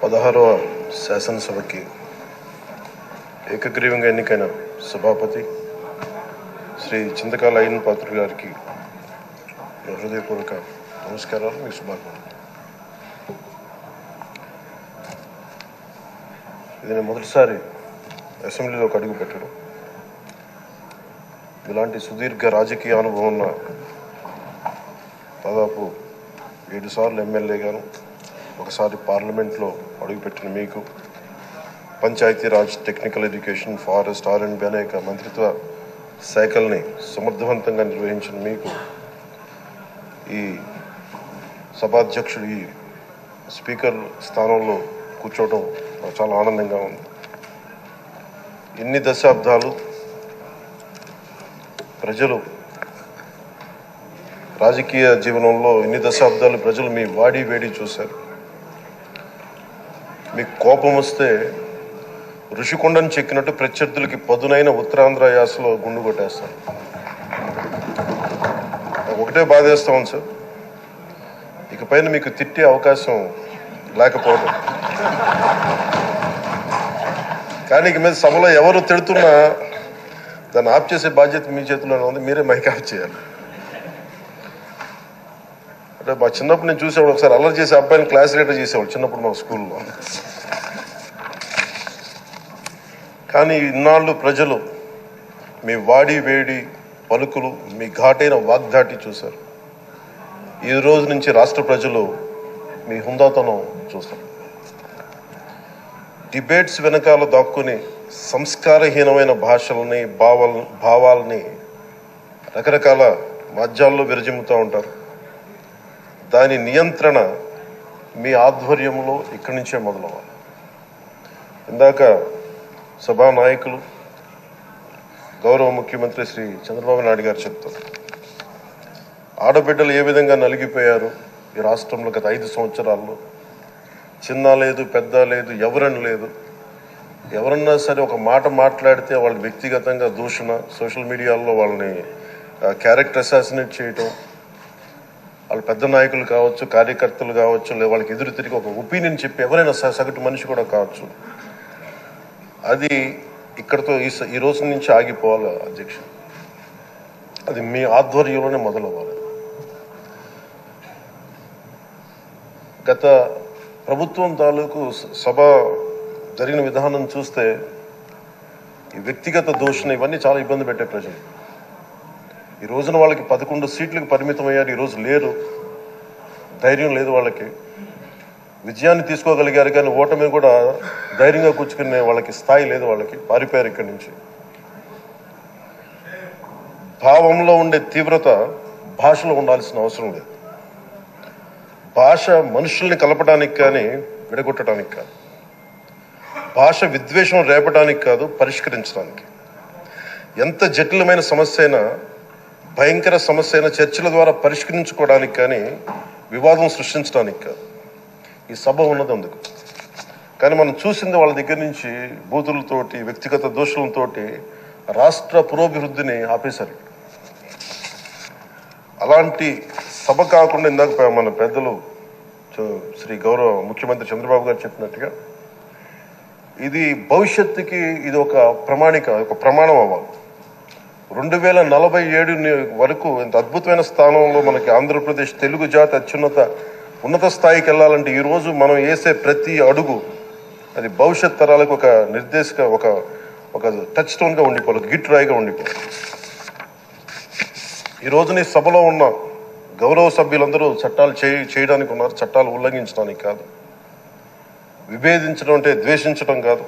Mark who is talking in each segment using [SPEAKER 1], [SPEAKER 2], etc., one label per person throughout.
[SPEAKER 1] 16వ శాసనసభకి ఏకగ్రీవంగా ఎన్నికైన సభాపతి శ్రీ చింతకాయల అయ్యన్న పాత్రుడు గారికి హృదయపూర్వక నమస్కారాలు, మీ శుభాకాంక్షలు. ఇది నేను మొదటిసారి అసెంబ్లీలోకి అడుగు పెట్టడం. ఇలాంటి సుదీర్ఘ రాజకీయ అనుభవం ఉన్న దాదాపు 7 సార్లు ఎమ్మెల్యేగాను, ఒకసారి పార్లమెంట్లో అడుగుపెట్టిన మీకు, Panchayati Raj, technical education, forest, R&B అనేక మంత్రిత్వ శాఖల్ని సమర్థవంతంగా నిర్వహించిన మీకు ఈ సభాధ్యక్షుడు, ఈ స్పీకర్ స్థానంలో కూర్చోవడం నాకు చాలా ఆనందంగా ఉంది. ఇన్ని దశాబ్దాలు ప్రజలు రాజకీయ జీవనంలో ఇన్ని దశాబ్దాలు ప్రజలు మీ వాడి వేడి చూశారు. మీకు కోపం వస్తే ఋషికొండను చెక్కినట్టు ప్రత్యర్థులకి పదునైన ఉత్తరాంధ్ర యాసలో గుండు కొట్టేస్తారు. ఒకటే బాధేస్తా ఉంది సార్, ఇకపైన మీకు తిట్టే అవకాశం లేకపోవడం. కానీ ఇక మీద సభలో ఎవరు తిడుతున్నా దాన్ని ఆఫ్ చేసే బాధ్యత మీ చేతిలోనే ఉంది. మీరే మైక్ ఆఫ్ చేయాలి. అంటే మా చిన్నప్పుడు నేను చూసేవాడు, ఒకసారి అల్లరి చేసే అబ్బాయిని క్లాస్ లీడర్ చేసేవాడు చిన్నప్పుడు మా స్కూల్లో. కానీ ఇన్నాళ్ళు ప్రజలు మీ వాడి వేడి పలుకులు, మీ ఘాటైన వాగ్దాటి చూశారు. ఈ రోజు నుంచి రాష్ట్ర ప్రజలు మీ హుందాతనం చూస్తారు. డిబేట్స్ వెనకాల దాక్కుని సంస్కారహీనమైన భాషల్ని, భావాల్ని రకరకాల మాధ్యాల్లో విరజిమ్ముతూ ఉంటారు. దాని నియంత్రణ మీ ఆధ్వర్యంలో ఇక్కడి నుంచే మొదలవ్వాలి. ఇందాక సభా నాయకులు, గౌరవ ముఖ్యమంత్రి శ్రీ చంద్రబాబు నాయుడు గారు చెప్తారు, ఆడబిడ్డలు ఏ విధంగా నలిగిపోయారు ఈ రాష్ట్రంలో గత 5 సంవత్సరాల్లో. చిన్న లేదు, పెద్ద లేదు, ఎవరని లేదు. ఎవరన్నా సరే ఒక మాట మాట్లాడితే వాళ్ళు వ్యక్తిగతంగా దూషణ, సోషల్ మీడియాలో వాళ్ళని క్యారెక్టర్ అసాసినేట్ చేయటం, వాళ్ళు పెద్ద నాయకులు కావచ్చు, కార్యకర్తలు కావచ్చు, లేదా వాళ్ళకి ఎదురు తిరిగి ఒక ఒపీనియన్ చెప్పి ఎవరైనా సగటు మనిషి కూడా కావచ్చు. అది ఇక్కడతో ఈ రోజు నుంచి ఆగిపోవాలి అధ్యక్ష. అది మీ ఆధ్వర్యంలోనే మొదలవ్వాలి. గత ప్రభుత్వం తాలూకు సభ జరిగిన విధానం చూస్తే ఈ వ్యక్తిగత దూషణ ఇవన్నీ చాలా ఇబ్బంది పెట్టే ప్రజలు. ఈ రోజున వాళ్ళకి 11 సీట్లకు పరిమితం అయ్యారు, ఈరోజు లేరు, ధైర్యం లేదు వాళ్ళకి. విజయాన్ని తీసుకోగలిగారు కానీ ఓటమి కూడా ధైర్యంగా కూర్చుకునే వాళ్ళకి స్థాయి లేదు, వాళ్ళకి పారిపోయారు ఇక్కడి నుంచి. భావంలో ఉండే తీవ్రత భాషలో ఉండాల్సిన అవసరం లేదు. భాష మనుషుల్ని కలపడానికి కానీ విడగొట్టడానికి కాదు. భాష విద్వేషం రేపడానికి కాదు, పరిష్కరించడానికి. ఎంత జటిలమైన సమస్య అయినా, భయంకర సమస్య అయినా చర్చల ద్వారా పరిష్కరించుకోవడానికి కానీ వివాదం సృష్టించడానికి కాదు. ఈ సభ ఉన్నది అందుకు. కానీ మనం చూసింది వాళ్ళ దగ్గర నుంచి బూతులతోటి, వ్యక్తిగత దోషులతోటి రాష్ట్ర పురోభివృద్ధిని ఆపేశారు. అలాంటి సభ కాకుండా ఇందాక మన పెద్దలు శ్రీ గౌరవ ముఖ్యమంత్రి చంద్రబాబు గారు చెప్పినట్టుగా ఇది భవిష్యత్తుకి ఇది ఒక ప్రమాణం అవ్వాలి. 2047 వరకు ఇంత అద్భుతమైన స్థానంలో మనకి ఆంధ్రప్రదేశ్ తెలుగు జాతి ఉన్నత స్థాయికి వెళ్ళాలంటే ఈరోజు మనం వేసే ప్రతి అడుగు అది భవిష్యత్ తరాలకు ఒక నిర్దేశక, ఒక టచ్ స్టోన్గా ఉండిపోవాలి, గిట్ రాయిగా ఉండిపోవాలి. ఈ రోజున ఈ సభలో ఉన్న గౌరవ సభ్యులందరూ చట్టాలు చేయడానికి ఉన్నారు, చట్టాలు ఉల్లంఘించడానికి కాదు. విభేదించడం అంటే ద్వేషించడం కాదు,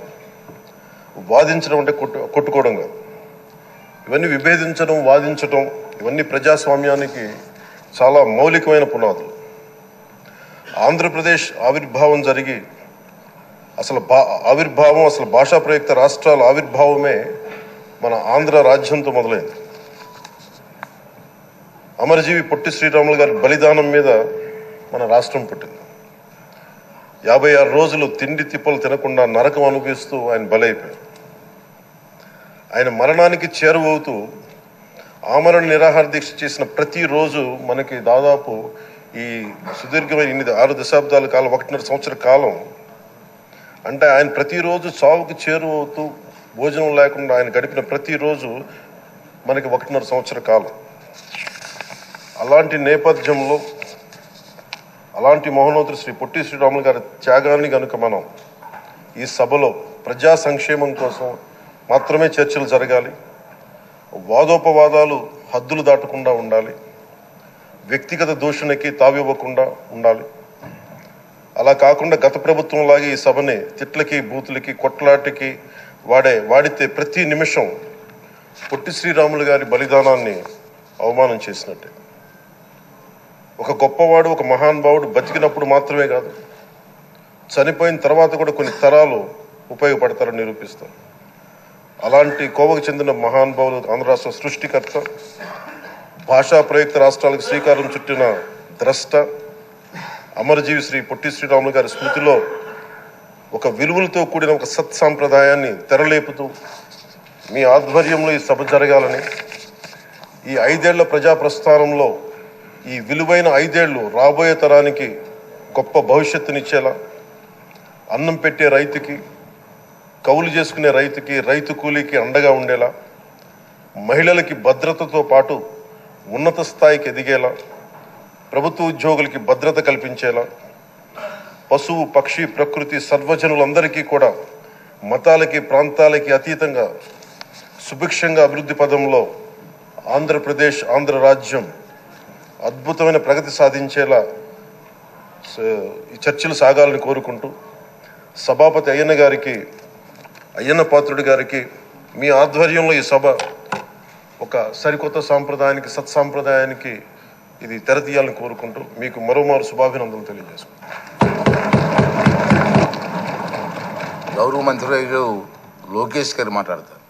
[SPEAKER 1] వాదించడం అంటే కొట్టుకోవడం కాదు. ఇవన్నీ విభేదించడం, వాదించడం ఇవన్నీ ప్రజాస్వామ్యానికి చాలా మౌలికమైన పునాదులు. ఆంధ్రప్రదేశ్ ఆవిర్భావం జరిగి అసలు భాషా ప్రయుక్త రాష్ట్రాల ఆవిర్భావమే మన ఆంధ్ర రాజ్యంతో మొదలైంది. అమరజీవి పొట్టి శ్రీరాములు గారి బలిదానం మీద మన రాష్ట్రం పుట్టింది. 56 రోజులు తిండి తిప్పలు తినకుండా నరకం అనుభవిస్తూ ఆయన బలైపోయారు. ఆయన మరణానికి చేరువవుతూ ఆమరణ నిరాహార దీక్ష చేసిన ప్రతిరోజు మనకి దాదాపు ఈ సుదీర్ఘమైన 6 దశాబ్దాల కాలం 1.5 సంవత్సర కాలం అంటే ఆయన ప్రతిరోజు చావుకి చేరువవుతూ భోజనం లేకుండా ఆయన గడిపిన ప్రతిరోజు మనకి 1.5 సంవత్సర కాలం. అలాంటి నేపథ్యంలో అలాంటి మహోన్నతుడు శ్రీ పొట్టి శ్రీరాములు గారి త్యాగాన్ని కనుక మనం ఈ సభలో ప్రజా సంక్షేమం కోసం మాత్రమే చర్చలు జరగాలి, వాదోపవాదాలు హద్దులు దాటకుండా ఉండాలి, వ్యక్తిగత దూషణకి తావివ్వకుండా ఉండాలి. అలా కాకుండా గత ప్రభుత్వంలాగే ఈ సభని తిట్లకి బూతులకి కొట్లాటికి వాడితే ప్రతి నిమిషం పొట్టి శ్రీరాములు గారి బలిదానాన్ని అవమానం చేసినట్టే. ఒక గొప్పవాడు ఒక మహానుభావుడు బతికినప్పుడు మాత్రమే కాదు, చనిపోయిన తర్వాత కూడా కొన్ని తరాలు ఉపయోగపడతారని నిరూపిస్తారు. అలాంటి కోవకు చెందిన మహానుభావులు ఆంధ్ర రాష్ట్ర సృష్టికర్త, భాషా ప్రయుక్త రాష్ట్రాలకు శ్రీకారం చుట్టిన ద్రష్ట, అమరజీవి శ్రీ పొట్టి శ్రీరాములు గారి స్మృతిలో ఒక విలువలతో కూడిన ఒక సత్సాంప్రదాయాన్ని తెరలేపుతూ మీ ఆధ్వర్యంలో ఈ సభ జరగాలని, ఈ 5 ఏళ్ల ప్రజా ప్రస్థానంలో ఈ విలువైన 5 ఏళ్లు రాబోయే తరానికి గొప్ప భవిష్యత్తునిచ్చేలా, అన్నం పెట్టే రైతుకి, కౌలు చేసుకునే రైతుకి, రైతు కూలీకి అండగా ఉండేలా, మహిళలకి భద్రతతో పాటు ఉన్నత స్థాయికి ఎదిగేలా, ప్రభుత్వ ఉద్యోగులకి భద్రత కల్పించేలా, పశువు పక్షి ప్రకృతి సర్వజనులందరికీ కూడా మతాలకి ప్రాంతాలకి అతీతంగా సుభిక్షంగా అభివృద్ధి పదంలో ఆంధ్రప్రదేశ్ ఆంధ్ర రాజ్యం అద్భుతమైన ప్రగతి సాధించేలా ఈ చర్చలు సాగాలని కోరుకుంటూ, సభాపతి అయ్యన్న పాత్రుడి గారికి మీ ఆధ్వర్యంలో ఈ సభ ఒక సరికొత్త సాంప్రదాయానికి సత్సాంప్రదాయానికి ఇది తెరతీయాలని కోరుకుంటూ మీకు మరోమారు శుభాభినందనలు తెలియజేసుకుంటాం.
[SPEAKER 2] గౌరవ మంత్రి లోకేష్ గారు మాట్లాడతారు.